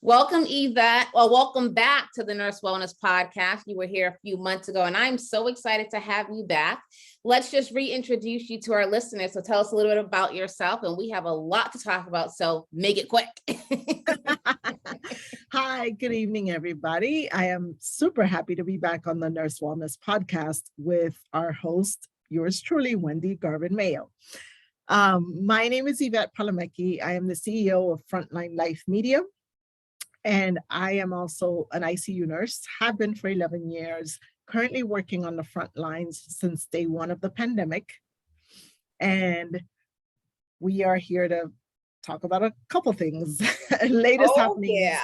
Welcome, Ivette. Well, welcome back to the Nurse Wellness Podcast. You were here a few months ago, and I'm so excited to have you back. Let's just reintroduce you to our listeners. So tell us a little bit about yourself, and we have a lot to talk about, so make it quick. Hi, good evening, everybody. I am super happy to be back on the Nurse Wellness Podcast with our host, yours truly, Wendy Garvin Mayo. My name is Ivette Palomeque. I am the CEO of Frontline Life Media, and I am also an ICU nurse, have been for 11 years, currently working on the front lines since day one of the pandemic. And we are here to talk about a couple things, latest happenings. Yeah.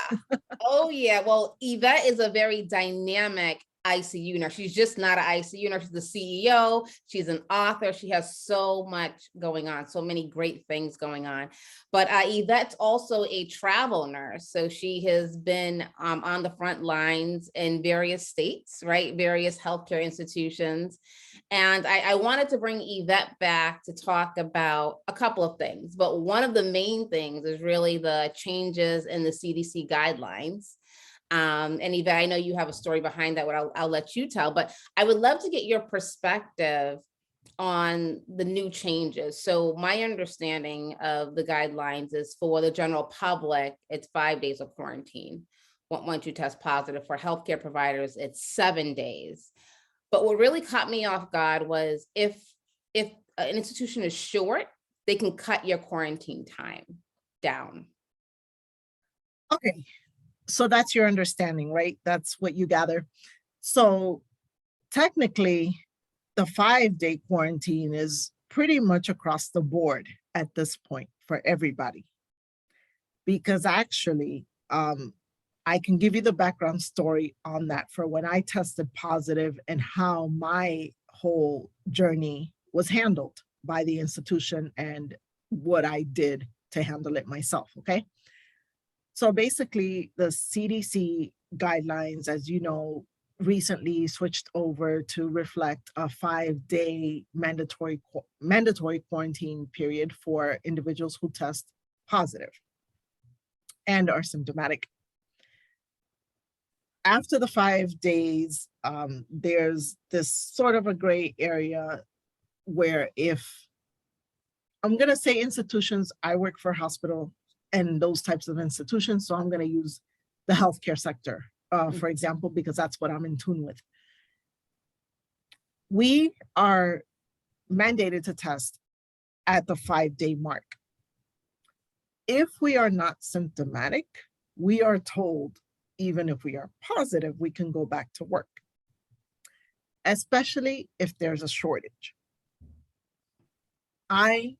Oh, yeah. Well, Ivette is a very dynamic ICU nurse. She's just not an ICU nurse. She's the CEO. She's an author. She has so much going on, so many great things going on. But Yvette's also a travel nurse. So she has been on the front lines in various states, right? Various healthcare institutions. And I wanted to bring Ivette back to talk about a couple of things. But one of the main things is really the changes in the CDC guidelines. And Ivette, I know you have a story behind that, what I'll let you tell, but I would love to get your perspective on the new changes. So my understanding of the guidelines is for the general public, it's 5 days of quarantine. Once you test positive. For healthcare providers, it's 7 days. But what really caught me off guard was if an institution is short, they can cut your quarantine time down. Okay. So that's your understanding, right? That's what you gather. So technically, the 5-day quarantine is pretty much across the board at this point for everybody. Because actually, I can give you the background story on that for when I tested positive and how my whole journey was handled by the institution and what I did to handle it myself, okay? So basically, the CDC guidelines, as you know, recently switched over to reflect a 5-day mandatory quarantine period for individuals who test positive and are symptomatic. After the 5 days, there's this sort of a gray area where if, I'm going to say institutions, I work for a hospital and those types of institutions. So I'm going to use the healthcare sector, for example, because that's what I'm in tune with. We are mandated to test at the 5-day mark. If we are not symptomatic, we are told, even if we are positive, we can go back to work, especially if there's a shortage. I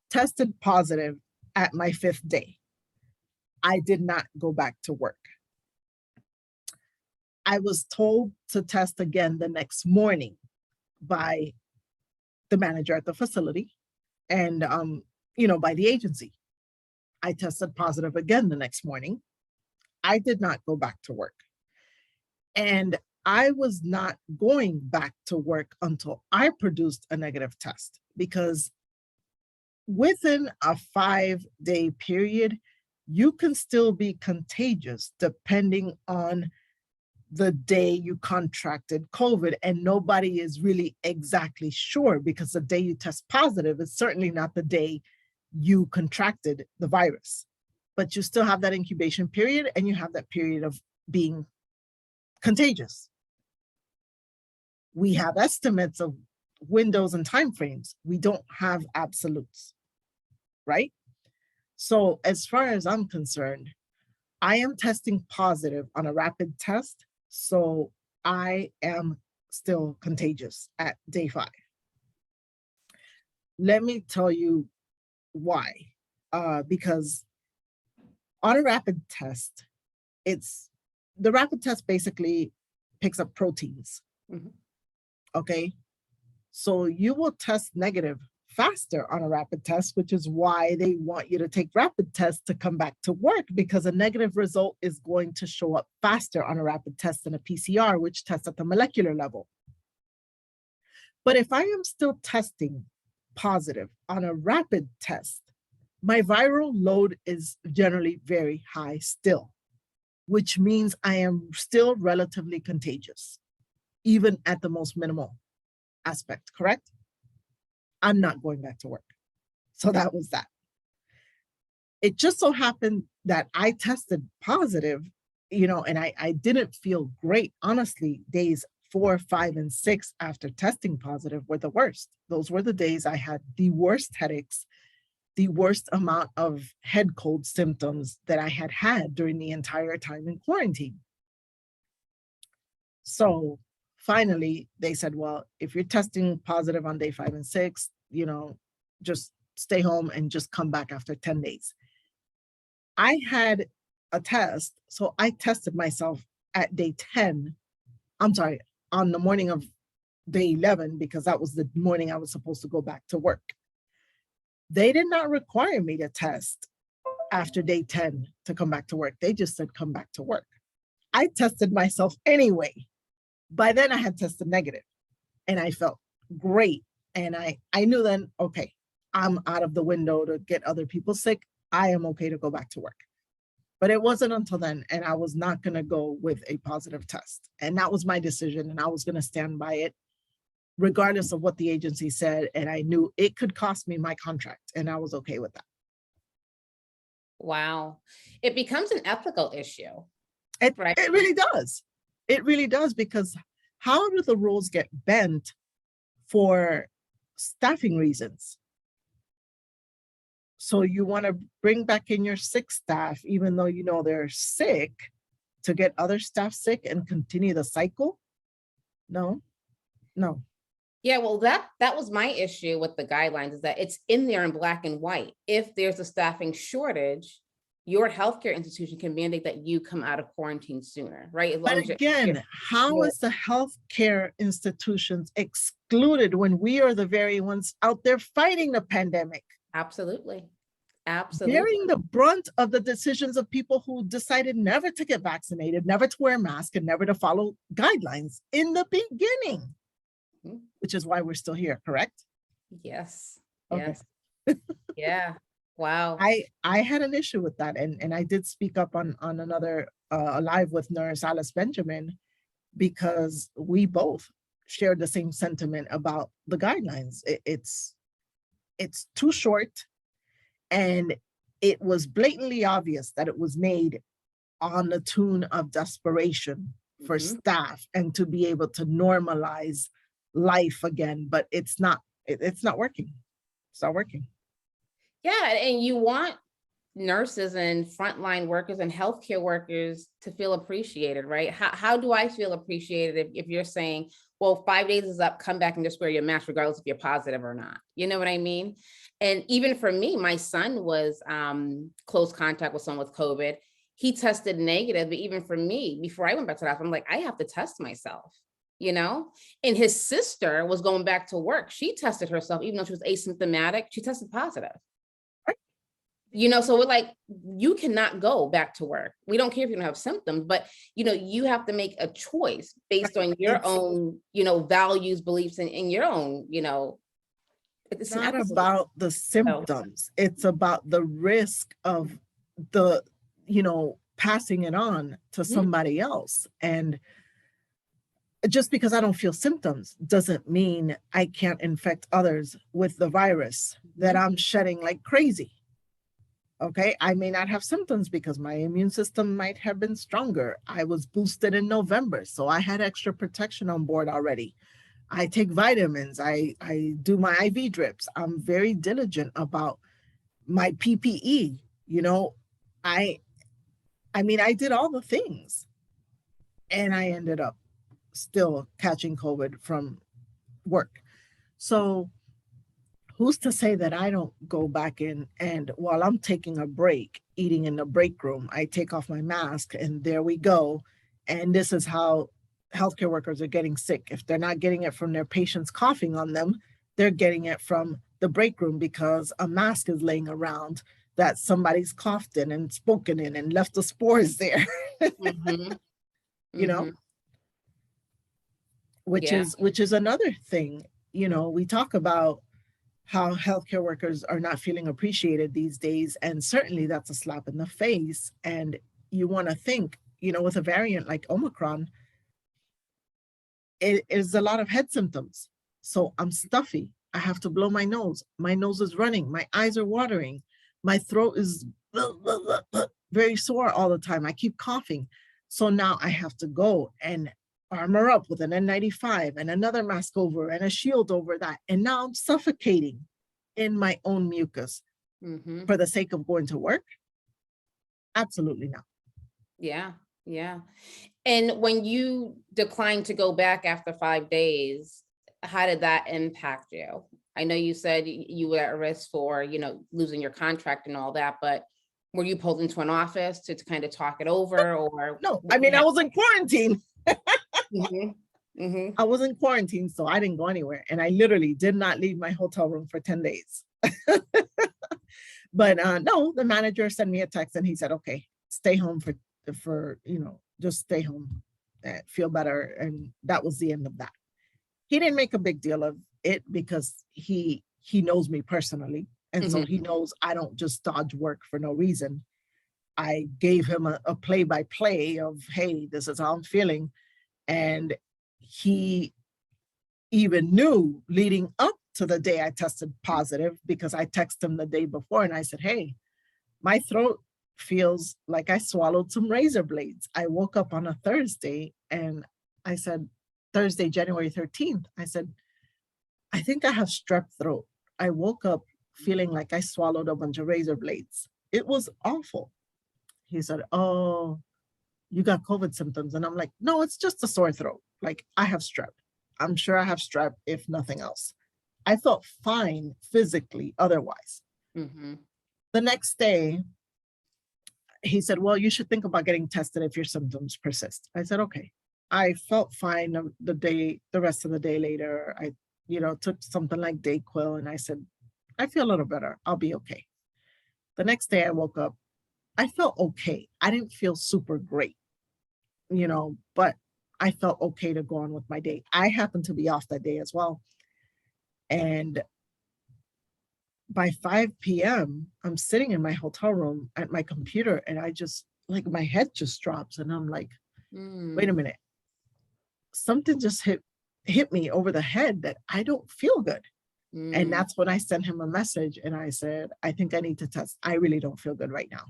tested positive at my 5th day. I did not go back to work. I was told to test again the next morning by the manager at the facility and, by the agency. I tested positive again the next morning. I did not go back to work. And I was not going back to work until I produced a negative test, because within a 5-day period, you can still be contagious depending on the day you contracted COVID. And nobody is really exactly sure, because the day you test positive is certainly not the day you contracted the virus. But you still have that incubation period, and you have that period of being contagious. We have estimates of windows and timeframes. We don't have absolutes, right? So as far as I'm concerned, I am testing positive on a rapid test, so I am still contagious at day 5. Let me tell you why. Because on a rapid test, the rapid test basically picks up proteins. Mm-hmm. Okay, so you will test negative faster on a rapid test, which is why they want you to take rapid tests to come back to work, because a negative result is going to show up faster on a rapid test than a PCR, which tests at the molecular level. But if I am still testing positive on a rapid test, my viral load is generally very high still, which means I am still relatively contagious, even at the most minimal aspect, correct? I'm not going back to work. So that was that. It just so happened that I tested positive, and I didn't feel great. Honestly, days 4, 5, and 6 after testing positive were the worst. Those were the days I had the worst headaches, the worst amount of head cold symptoms that I had had during the entire time in quarantine. So finally, they said, well, if you're testing positive on day 5 and 6, just stay home and just come back after 10 days. I had a test, so I tested myself at day 10. I'm sorry, on the morning of day 11, because that was the morning I was supposed to go back to work. They did not require me to test after day 10 to come back to work. They just said, come back to work. I tested myself anyway. By then I had tested negative and I felt great. And I knew then, okay, I'm out of the window to get other people sick. I am okay to go back to work. But it wasn't until then, and I was not going to go with a positive test. And that was my decision, and I was going to stand by it, regardless of what the agency said. And I knew it could cost me my contract, and I was okay with that. Wow. It becomes an ethical issue. It Right. really does. It really does, because how do the rules get bent for staffing reasons? So you want to bring back in your sick staff, even though you know they're sick, to get other staff sick and continue the cycle? No. Yeah, well, that was my issue with the guidelines, is that it's in there in black and white. If there's a staffing shortage, your healthcare institution can mandate that you come out of quarantine sooner, right? As long But as again, how is the healthcare institutions excluded when we are the very ones out there fighting the pandemic? Absolutely. Bearing the brunt of the decisions of people who decided never to get vaccinated, never to wear a mask, and never to follow guidelines in the beginning, which is why we're still here, correct? Yes. Okay. Yes. Yeah. Wow. I had an issue with that, and I did speak up on another live with Nurse Alice Benjamin, because we both shared the same sentiment about the guidelines. It's too short. And it was blatantly obvious that it was made on the tune of desperation for staff and to be able to normalize life again. But it's not working. It's not working. Yeah. And you want nurses and frontline workers and healthcare workers to feel appreciated, right? How do I feel appreciated if you're saying, well, 5 days is up, come back and just wear your mask regardless if you're positive or not? You know what I mean? And even for me, my son was close contact with someone with COVID. He tested negative, but even for me, before I went back to the hospital, I'm like, I have to test myself, And his sister was going back to work. She tested herself, even though she was asymptomatic, she tested positive. So we're like, you cannot go back to work. We don't care if you don't have symptoms, but you have to make a choice based on your own, values, beliefs, and your own, it's not about the symptoms. It's about the risk of the, passing it on to somebody else. And just because I don't feel symptoms doesn't mean I can't infect others with the virus that I'm shedding like crazy. Okay, I may not have symptoms because my immune system might have been stronger. I was boosted in November, so I had extra protection on board already. I take vitamins. I do my IV drips. I'm very diligent about my PPE. I did all the things, and I ended up still catching COVID from work. So who's to say that I don't go back in, and while I'm taking a break, eating in the break room, I take off my mask and there we go. And this is how healthcare workers are getting sick. If they're not getting it from their patients coughing on them, they're getting it from the break room because a mask is laying around that somebody's coughed in and spoken in and left the spores there. Which is another thing. We talk about how healthcare workers are not feeling appreciated these days. And certainly that's a slap in the face. And you want to think, with a variant like Omicron, it is a lot of head symptoms. So I'm stuffy. I have to blow my nose. My nose is running. My eyes are watering. My throat is very sore all the time. I keep coughing. So now I have to go and armor up with an N95 and another mask over and a shield over that. And now I'm suffocating in my own mucus for the sake of going to work. Absolutely not. Yeah. Yeah. And when you declined to go back after 5 days, how did that impact you? I know you said you were at risk for, losing your contract and all that, but were you pulled into an office to kind of talk it over, or? No, I mean, I was in quarantine. Mm-hmm. I was in quarantine, so I didn't go anywhere. And I literally did not leave my hotel room for 10 days. But no, the manager sent me a text and he said, okay, stay home for just stay home, feel better. And that was the end of that. He didn't make a big deal of it because he knows me personally. And so he knows I don't just dodge work for no reason. I gave him a play-by-play of, hey, this is how I'm feeling. And he even knew leading up to the day I tested positive, because I texted him the day before and I said, hey, my throat feels like I swallowed some razor blades. I woke up on a Thursday and I said, Thursday, January 13th, I said, I think I have strep throat. I woke up feeling like I swallowed a bunch of razor blades. It was awful. He said, oh, you got COVID symptoms. And I'm like, no, it's just a sore throat. Like, I have strep. I'm sure I have strep, if nothing else. I felt fine physically otherwise. The next day, he said, well, you should think about getting tested if your symptoms persist. I said, okay. I felt fine the rest of the day later. I, took something like Dayquil and I said, I feel a little better. I'll be okay. The next day I woke up, I felt okay. I didn't feel super great, but I felt okay to go on with my day. I happened to be off that day as well. And by 5 p.m., I'm sitting in my hotel room at my computer and I just, like, my head just drops and I'm like, wait a minute. Something just hit me over the head that I don't feel good. And that's when I sent him a message and I said, I think I need to test. I really don't feel good right now.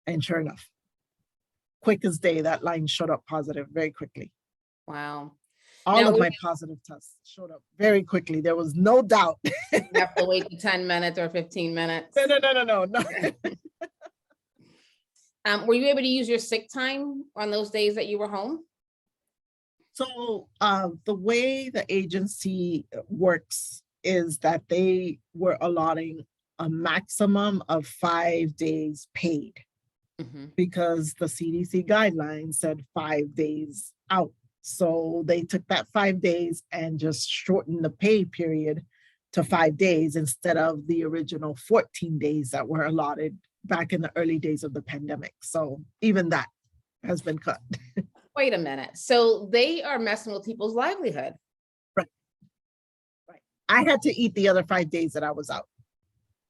And sure enough, quick as day, that line showed up positive very quickly. Wow. All of my positive tests showed up very quickly. There was no doubt. You have to wait 10 minutes or 15 minutes. No. Were you able to use your sick time on those days that you were home? So the way the agency works is that they were allotting a maximum of 5 days paid because the CDC guidelines said 5 days out. So they took that 5 days and just shortened the pay period to 5 days instead of the original 14 days that were allotted back in the early days of the pandemic. So even that has been cut. Wait a minute. So they are messing with people's livelihood. Right. I had to eat the other 5 days that I was out.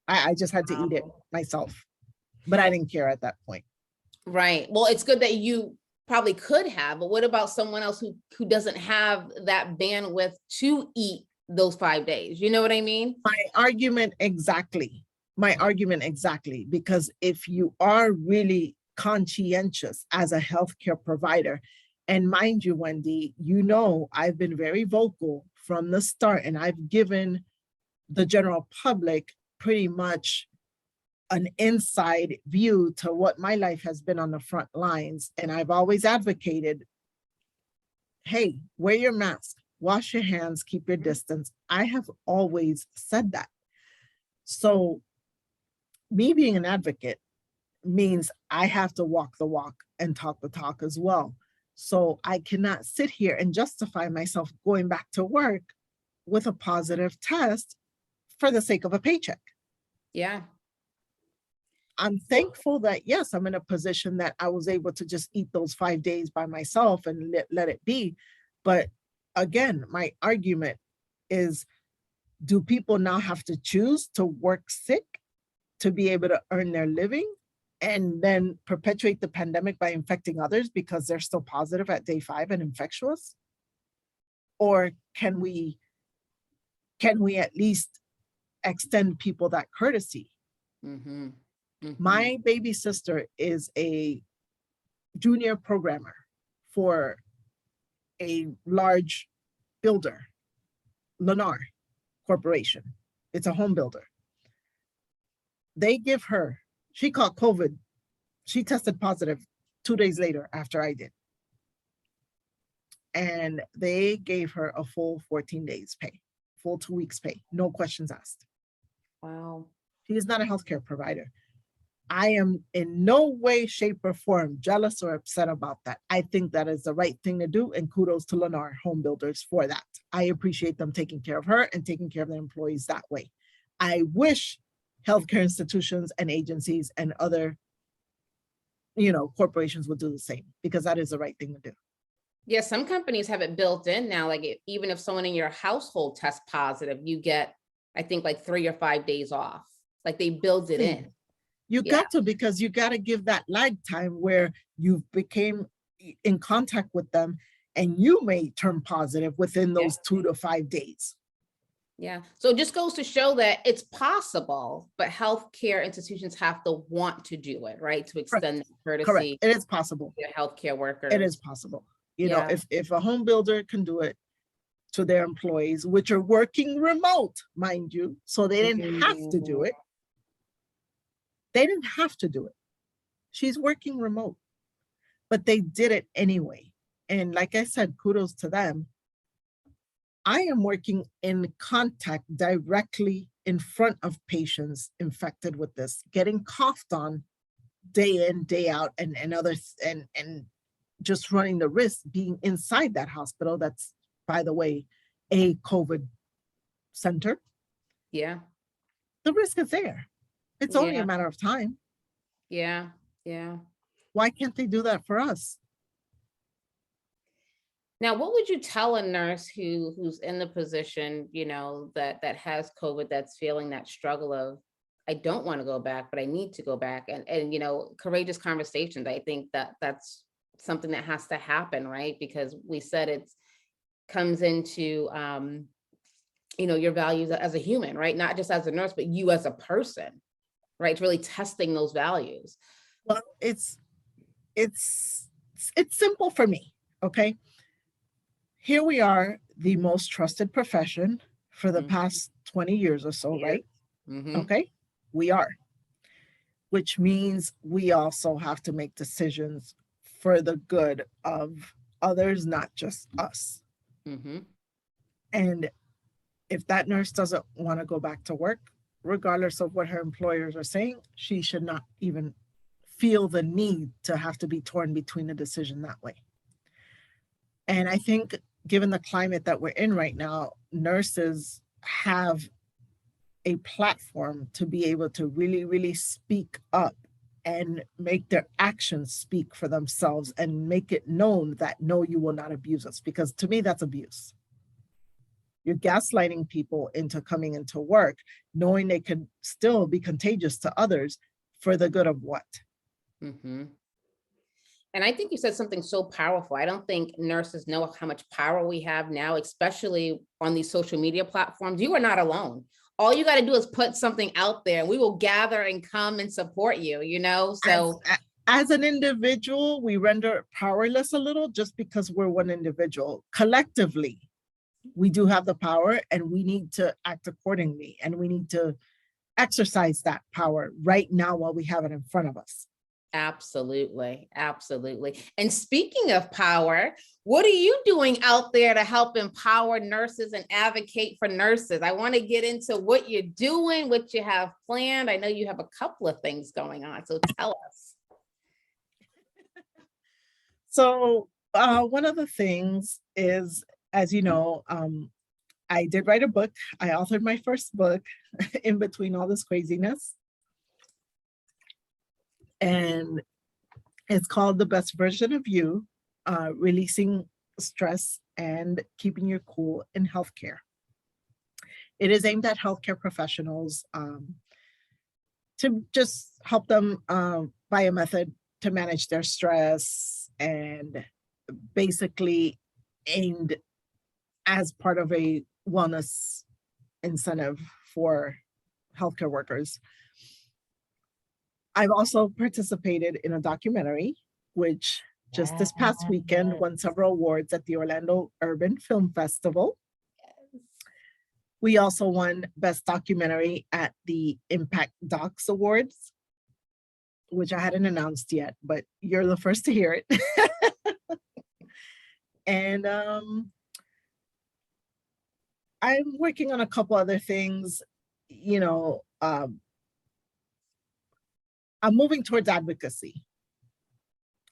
I just had to eat it myself, but I didn't care at that point. Right. Well, it's good that you probably could have, but what about someone else who doesn't have that bandwidth to eat those 5 days? You know what I mean? My argument exactly, because if you are really conscientious as a healthcare provider, and mind you, Wendy, I've been very vocal from the start, and I've given the general public pretty much an inside view to what my life has been on the front lines. And I've always advocated, hey, wear your mask, wash your hands, keep your distance. I have always said that. So me being an advocate means I have to walk the walk and talk the talk as well. So I cannot sit here and justify myself going back to work with a positive test for the sake of a paycheck. Yeah. I'm thankful that, yes, I'm in a position that I was able to just eat those 5 days by myself and let it be. But again, my argument is Do people now have to choose to work sick to be able to earn their living and then perpetuate the pandemic by infecting others because they're still positive at day 5 and infectious? Or can we at least extend people that courtesy? Mhm. Mhm. My baby sister is a junior programmer for a large builder, Lennar Corporation. It's a home builder. They give her, she caught COVID. She tested positive 2 days later after I did. And they gave her a full 14 days pay, full 2 weeks pay, no questions asked. Wow. She is not a healthcare provider. I am in no way, shape, or form jealous or upset about that. I think that is the right thing to do, and kudos to Lennar Home Builders for that. I appreciate them taking care of her and taking care of their employees that way. I wish healthcare institutions and agencies and other, corporations would do the same, because that is the right thing to do. Yeah, some companies have it built in now, like even if someone in your household tests positive, you get, I think, like 3 or 5 days off. Like they build it in. You Yeah. got to, because you got to give that lag time where you became in contact with them and you may turn positive within those 2 to 5 days. Yeah. So it just goes to show that it's possible, but healthcare institutions have to want to do it, right? To extend Correct. courtesy It is possible. to healthcare workers. It is possible. You know, Yeah. if a home builder can do it to their employees, which are working remote, mind you, so they didn't have to do it. They didn't have to do it. She's working remote, but they did it anyway. And like I said, kudos to them. I am working in contact directly in front of patients infected with this, getting coughed on day in, day out, and others, and just running the risk being inside that hospital. That's, by the way, a COVID center. Yeah. The risk is there. It's only a matter of time. Yeah. Yeah. Why can't they do that for us? Now, what would you tell a nurse who's in the position, that has COVID, that's feeling that struggle of, I don't want to go back, but I need to go back, and courageous conversations. I think that's something that has to happen, right? Because we said it comes into your values as a human, right? Not just as a nurse, but you as a person, right? It's really testing those values. Well, it's simple for me, okay? Here we are, the most trusted profession for the past 20 years or so, right? Okay, we are, which means we also have to make decisions for the good of others, not just us. And if that nurse doesn't want to go back to work, regardless of what her employers are saying, she should not even feel the need to have to be torn between a decision that way. And I think, given the climate that we're in right now, nurses have a platform to be able to really, really speak up and make their actions speak for themselves and make it known that, no, you will not abuse us. Because to me, that's abuse. You're gaslighting people into coming into work, knowing they could still be contagious to others for the good of what? And I think you said something so powerful. I don't think nurses know how much power we have now, especially on these social media platforms. You are not alone. All you got to do is put something out there and we will gather and come and support you, So as an individual, we render powerless a little just because we're one individual. Collectively, we do have the power and we need to act accordingly, and we need to exercise that power right now while we have it in front of us. Absolutely. Absolutely. And speaking of power, what are you doing out there to help empower nurses and advocate for nurses? I want to get into what you're doing, what you have planned. I know you have a couple of things going on, so tell us. So one of the things is, as you know, I did write a book. I authored my first book in between all this craziness. And it's called The Best Version of You, Releasing Stress and Keeping Your Cool in Healthcare. It is aimed at healthcare professionals to just help them by a method to manage their stress, and basically aimed as part of a wellness incentive for healthcare workers. I've also participated in a documentary, which just this past weekend won several awards at the Orlando Urban Film Festival. We also won Best Documentary at the Impact Docs Awards, which I hadn't announced yet, but you're the first to hear it. And I'm working on a couple other things. You know, I'm moving towards advocacy.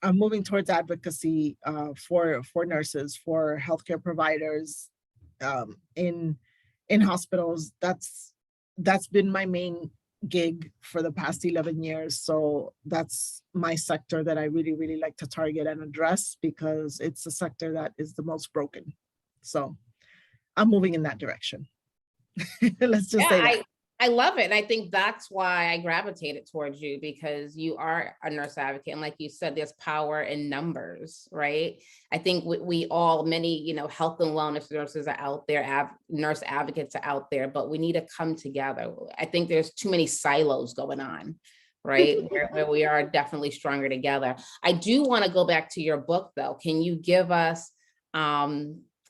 I'm moving towards advocacy for nurses, for healthcare providers in hospitals. That's been my main gig for the past 11 years. So that's my sector that I really, really like to target and address, because it's a sector that is the most broken. So I'm moving in that direction. Let's just say that. I love it. And I think that's why I gravitated towards you, because you are a nurse advocate. And like you said, there's power in numbers, right? I think we all, many, you know, health and wellness nurses are out there, nurse advocates are out there, but we need to come together. I think there's too many silos going on, right? where we are definitely stronger together. I do want to go back to your book though. Can you give us, I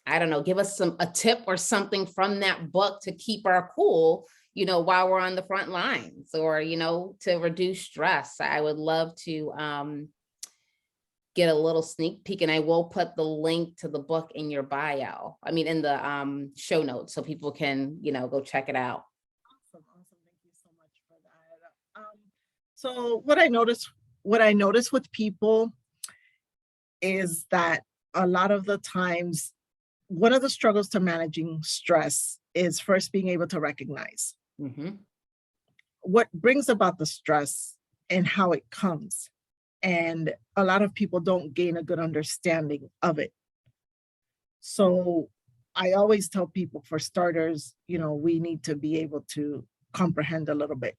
don't know, give us a tip or something from that book to keep our cool, you know, while we're on the front lines, or, you know, to reduce stress? I would love to get a little sneak peek, and I will put the link to the book in your bio. I mean, in the show notes, so people can, you know, go check it out. Awesome. Thank you so much for that. So what I notice with people is that a lot of the times, one of the struggles to managing stress is first being able to recognize what brings about the stress and how it comes. And a lot of people don't gain a good understanding of it. So I always tell people, for starters, you know, we need to be able to comprehend a little bit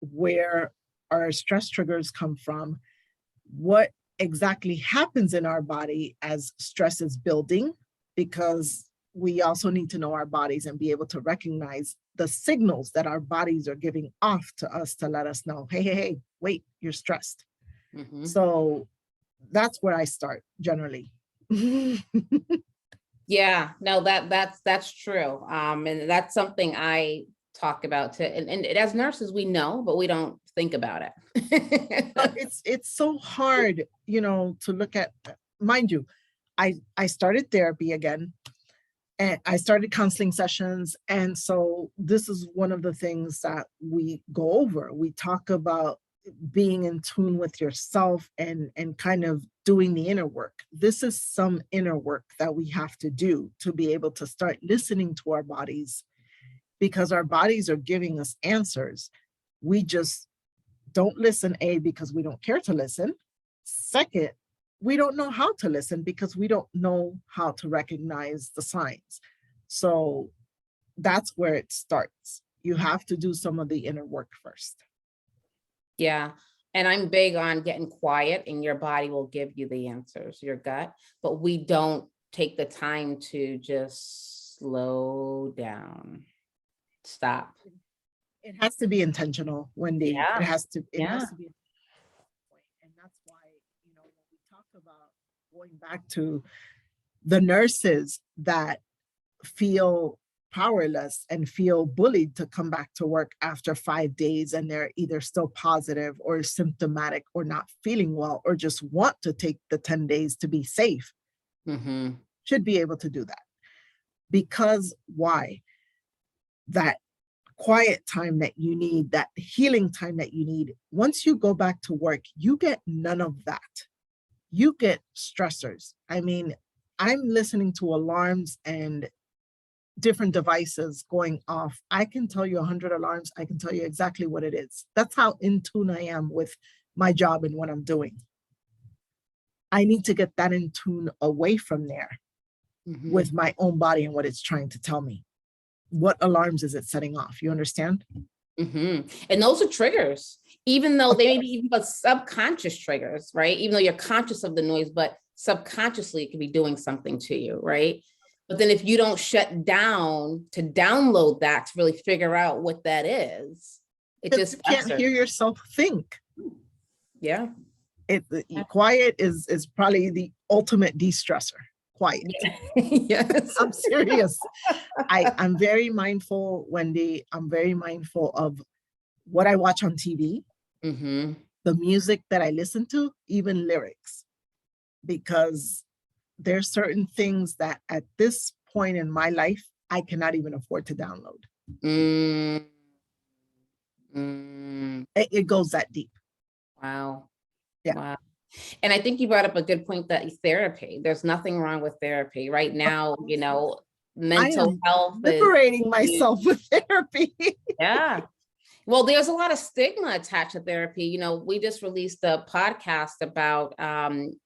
where our stress triggers come from, what exactly happens in our body as stress is building, because we also need to know our bodies and be able to recognize the signals that our bodies are giving off to us to let us know, hey, wait, you're stressed. So that's where I start generally. Yeah, no, that's true. And that's something I talk about too. And as nurses, we know, but we don't think about it. It's so hard, you know, to look at. Mind you, I started therapy again, and I started counseling sessions. And so this is one of the things that we go over. We talk about being in tune with yourself and kind of doing the inner work. This is some inner work that we have to do to be able to start listening to our bodies, because our bodies are giving us answers. We just don't listen, because we don't care to listen. Second, we don't know how to listen because we don't know how to recognize the signs. So that's where it starts. You have to do some of the inner work first. Yeah. And I'm big on getting quiet, and your body will give you the answers, your gut, but we don't take the time to just slow down, stop. It has to be intentional, Wendy. Yeah. It has to be. And that's why, you know, when we talk about going back to the nurses that feel powerless and feel bullied to come back to work after 5 days, and they're either still positive or symptomatic or not feeling well, or just want to take the 10 days to be safe, should be able to do that. Because why? That quiet time that you need, that healing time that you need, once you go back to work, you get none of that. You get stressors. I mean, I'm listening to alarms and different devices going off. I can tell you 100 alarms. I can tell you exactly what it is. That's how in tune I am with my job and what I'm doing. I need to get that in tune away from there with my own body and what it's trying to tell me. what alarms is it setting off? You understand? And those are triggers, even though they may be even but subconscious triggers, right? Even though you're conscious of the noise, but subconsciously it could be doing something to you, right? But then if you don't shut down to download that to really figure out what that is, it Because just you can't hear yourself think. Yeah. Quiet is probably the ultimate de-stressor. Quiet. Yes. I'm serious. I'm very mindful, Wendy. I'm very mindful of what I watch on TV, the music that I listen to, even lyrics, because there's certain things that at this point in my life, I cannot even afford to download. It goes that deep. Wow. Yeah. Wow. And I think you brought up a good point that therapy, there's nothing wrong with therapy right now, you know, mental health liberating myself with therapy. Yeah. Well, there's a lot of stigma attached to therapy. You know, we just released a podcast about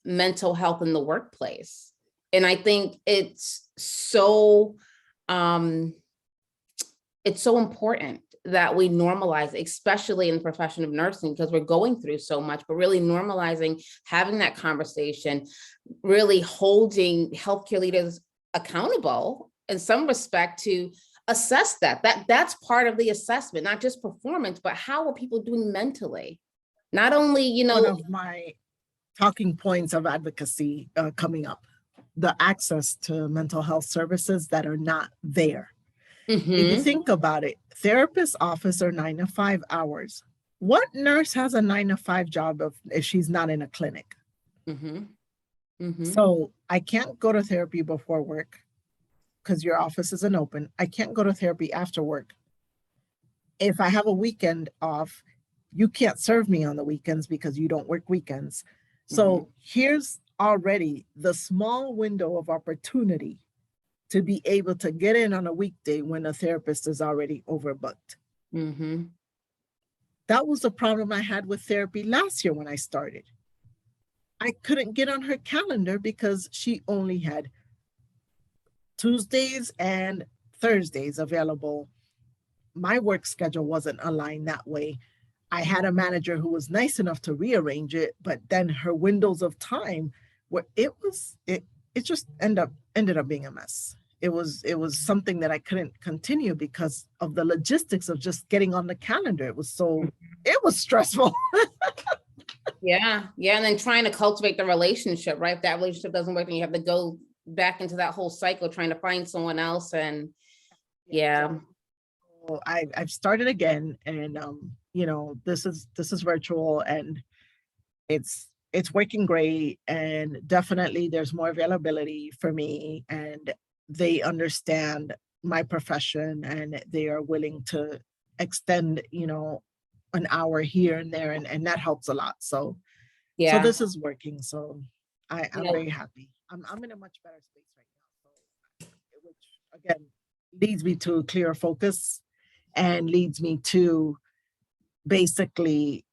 mental health in the workplace. And I think it's so important that we normalize, especially in the profession of nursing, because we're going through so much, but really normalizing, having that conversation, really holding healthcare leaders accountable in some respect to assess that's part of the assessment, not just performance, but how are people doing mentally? Not only, you know, one of my talking points of advocacy coming up, the access to mental health services that are not there. If you think about it, therapist's office are 9 to 5 hours. What nurse has a 9 to 5 job if she's not in a clinic? So I can't go to therapy before work because your office isn't open. I can't go to therapy after work. If I have a weekend off, you can't serve me on the weekends because you don't work weekends. So here's already the small window of opportunity to be able to get in on a weekday when a therapist is already overbooked. That was the problem I had with therapy last year when I started. I couldn't get on her calendar because she only had Tuesdays and Thursdays available. My work schedule wasn't aligned that way. I had a manager who was nice enough to rearrange it, but then her windows of time where it just ended up being a mess. It was something that I couldn't continue because of the logistics of just getting on the calendar. It was stressful. Yeah. And then trying to cultivate the relationship, right? If that relationship doesn't work, then you have to go back into that whole cycle, trying to find someone else. And yeah. So I've started again, and you know, this is virtual, and it's working great, and definitely there's more availability for me, and they understand my profession, and they are willing to extend, you know, an hour here and there, and that helps a lot. So Yeah. this is working. So I'm very happy. I'm in a much better space right now. So, which again leads me to clearer focus and leads me to basically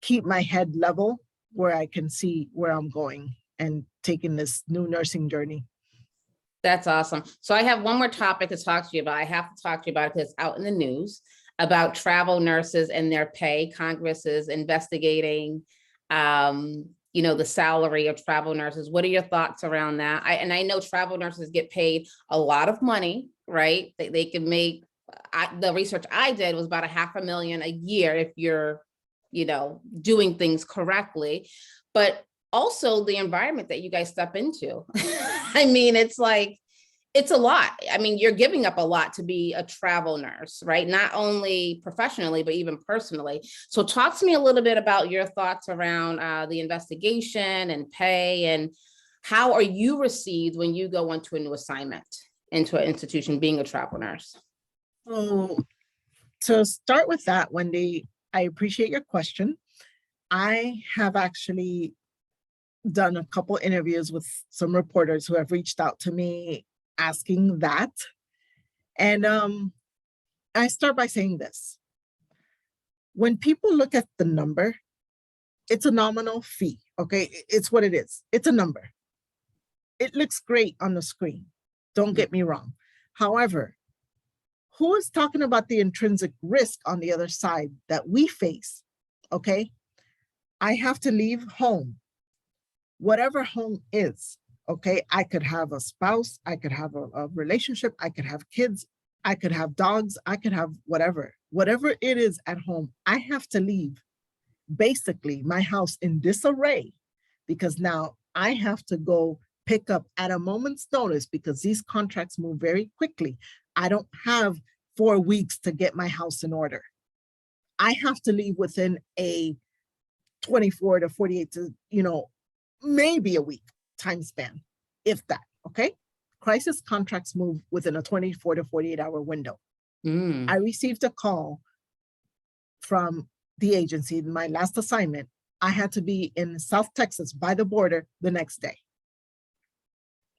keep my head level where I can see where I'm going and taking this new nursing journey. That's awesome. So I have one more topic to talk to you about. I have to talk to you about it because it's out in the news about travel nurses and their pay. Congress is investigating, you know, the salary of travel nurses. What are your thoughts around that? I know travel nurses get paid a lot of money, right? They can make, the research I did was about $500,000 a year if you're, you know, doing things correctly, but also the environment that you guys step into. I mean, it's like, it's a lot. I mean, you're giving up a lot to be a travel nurse, right? Not only professionally, but even personally. So talk to me a little bit about your thoughts around the investigation and pay, and how are you received when you go into a new assignment, into an institution, being a travel nurse? So to start with that, Wendy, I appreciate your question. I have actually done a couple interviews with some reporters who have reached out to me asking that. And I start by saying this. When people look at the number, it's a nominal fee, okay? It's what it is. It's a number. It looks great on the screen. Don't get me wrong. However, Who is talking about the intrinsic risk on the other side that we face? Okay. I have to leave home, whatever home is. Okay. I could have a spouse, I could have a relationship, I could have kids, I could have dogs, I could have whatever it is at home. I have to leave basically my house in disarray because now I have to go pick up at a moment's notice because these contracts move very quickly. I don't have 4 weeks to get my house in order. I have to leave within a 24 to 48 to, maybe a week time span, if that. Okay. Crisis contracts move within a 24 to 48-hour window. I received a call from the agency, my last assignment. I had to be in South Texas by the border the next day.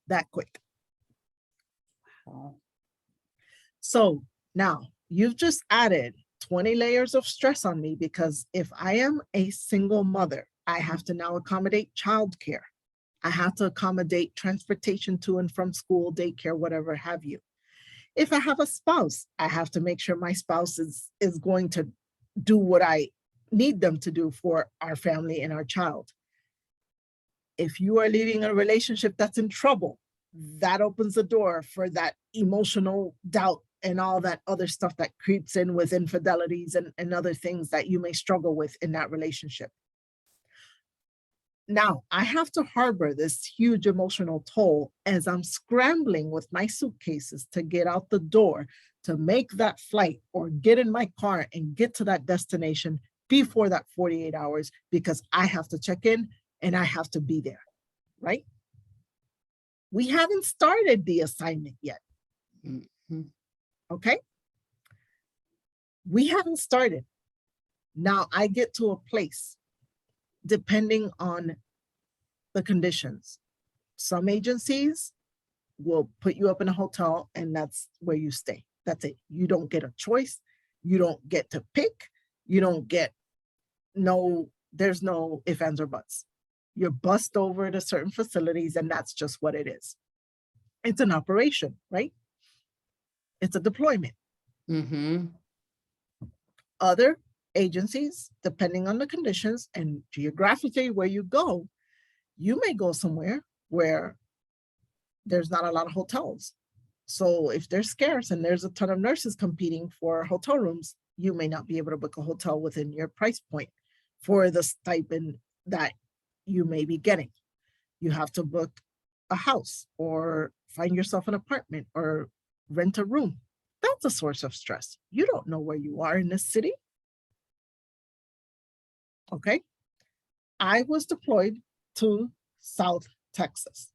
That quick. Wow. So now you've just added 20 layers of stress on me because if I am a single mother, I have to now accommodate childcare. I have to accommodate transportation to and from school, daycare, whatever have you. If I have a spouse, I have to make sure my spouse is going to do what I need them to do for our family and our child. If you are leading a relationship that's in trouble, that opens the door for that emotional doubt and all that other stuff that creeps in with infidelities and other things that you may struggle with in that relationship. Now, I have to harbor this huge emotional toll as I'm scrambling with my suitcases to get out the door, to make that flight or get in my car and get to that destination before that 48 hours because I have to check in and I have to be there, right? We haven't started the assignment yet. Okay? We haven't started. Now I get to a place, depending on the conditions. Some agencies will put you up in a hotel and that's where you stay. That's it. You don't get a choice. You don't get to pick. You don't get there's no ifs, ands, or buts. You're bussed over to certain facilities and that's just what it is. It's an operation, right? It's a deployment. Other agencies, depending on the conditions and geographically where you go, you may go somewhere where there's not a lot of hotels. So if they're scarce and there's a ton of nurses competing for hotel rooms, you may not be able to book a hotel within your price point for the stipend that you may be getting. You have to book a house or find yourself an apartment or rent a room. That's a source of stress. You don't know where you are in this city. Okay. I was deployed to South Texas.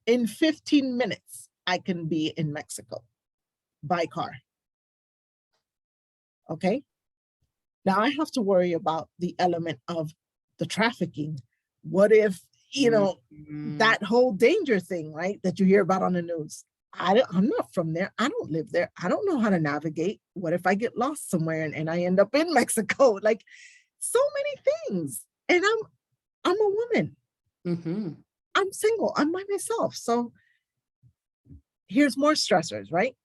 In 15 minutes, I can be in Mexico by car. Okay. Now I have to worry about the element of the trafficking. What if, that whole danger thing, right? That you hear about on the news. I'm not from there. I don't live there. I don't know how to navigate. What if I get lost somewhere and I end up in Mexico? Like so many things. And I'm a woman. I'm single. I'm by myself. So here's more stressors, right?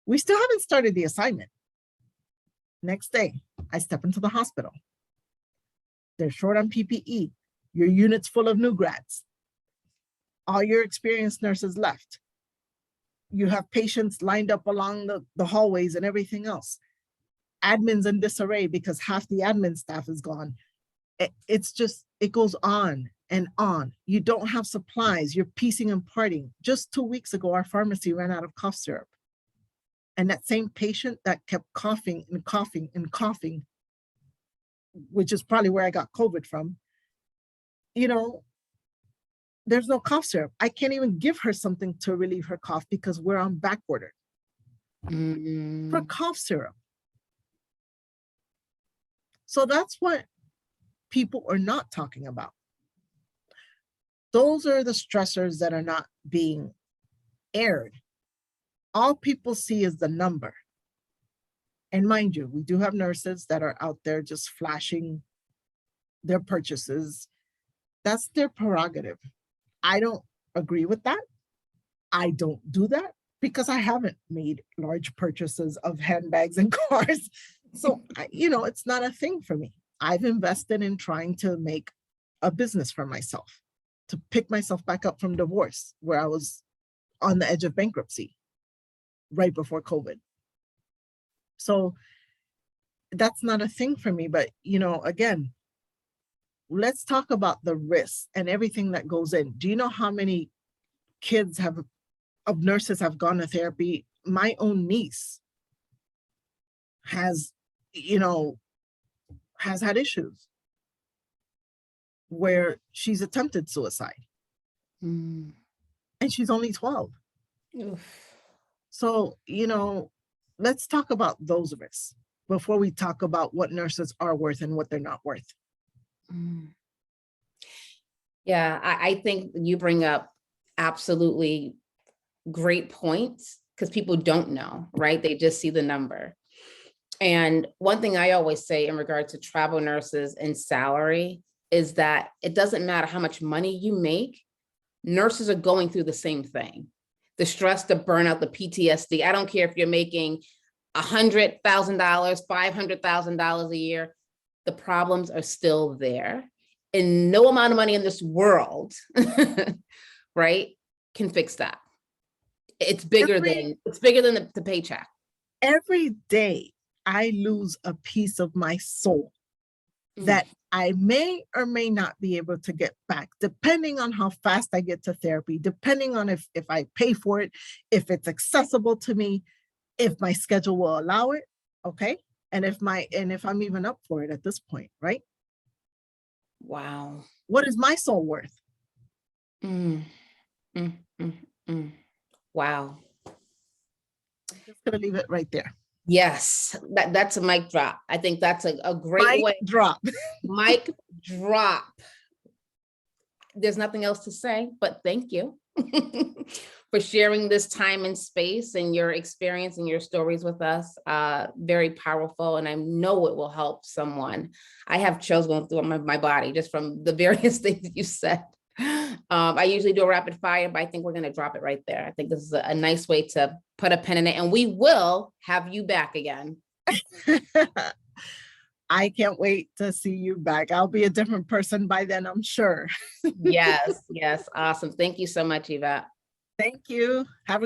We still haven't started the assignment. Next day, I step into the hospital. They're short on PPE. Your unit's full of new grads. All your experienced nurses left. You have patients lined up along the hallways and everything else. Admin's in disarray because half the admin staff is gone. It goes on and on. You don't have supplies. You're piecing and parting. Just 2 weeks ago, our pharmacy ran out of cough syrup. And that same patient that kept coughing and coughing and coughing, which is probably where I got COVID from, there's no cough syrup. I can't even give her something to relieve her cough because we're on back order for cough syrup. So that's what people are not talking about. Those are the stressors that are not being aired. All people see is the number. And mind you, we do have nurses that are out there just flashing their purchases. That's their prerogative. I don't agree with that. I don't do that because I haven't made large purchases of handbags and cars. So, it's not a thing for me. I've invested in trying to make a business for myself, to pick myself back up from divorce, where I was on the edge of bankruptcy right before COVID. So that's not a thing for me. But, again, let's talk about the risks and everything that goes in. Do you know how many kids of nurses have gone to therapy? My own niece has had issues where she's attempted suicide. And she's only 12. Oof. So, let's talk about those risks before we talk about what nurses are worth and what they're not worth. Yeah, I think you bring up absolutely great points, because people don't know, right? They just see the number. And one thing I always say in regard to travel nurses and salary is that it doesn't matter how much money you make, nurses are going through the same thing. The stress, the burnout, the PTSD. I don't care if you're making $100,000, $500,000 a year, the problems are still there. And no amount of money in this world, right, can fix that. It's bigger than the paycheck. Every day I lose a piece of my soul that I may or may not be able to get back, depending on how fast I get to therapy, depending on if I pay for it, if it's accessible to me, if my schedule will allow it, okay? And if I'm even up for it at this point, right? Wow. What is my soul worth? Wow. I'm just gonna leave it right there. Yes, that's a mic drop. I think that's a great Mic way. drop. Mic drop. There's nothing else to say, but thank you for sharing this time and space and your experience and your stories with us. Very powerful, and I know it will help someone. I have chills going through my body just from the various things that you said. I usually do a rapid fire, but I think we're going to drop it right there. I think this is a nice way to put a pin in it, and we will have you back again. I can't wait to see you back. I'll be a different person by then, I'm sure. Yes, awesome. Thank you so much, Ivette. Thank you. Have a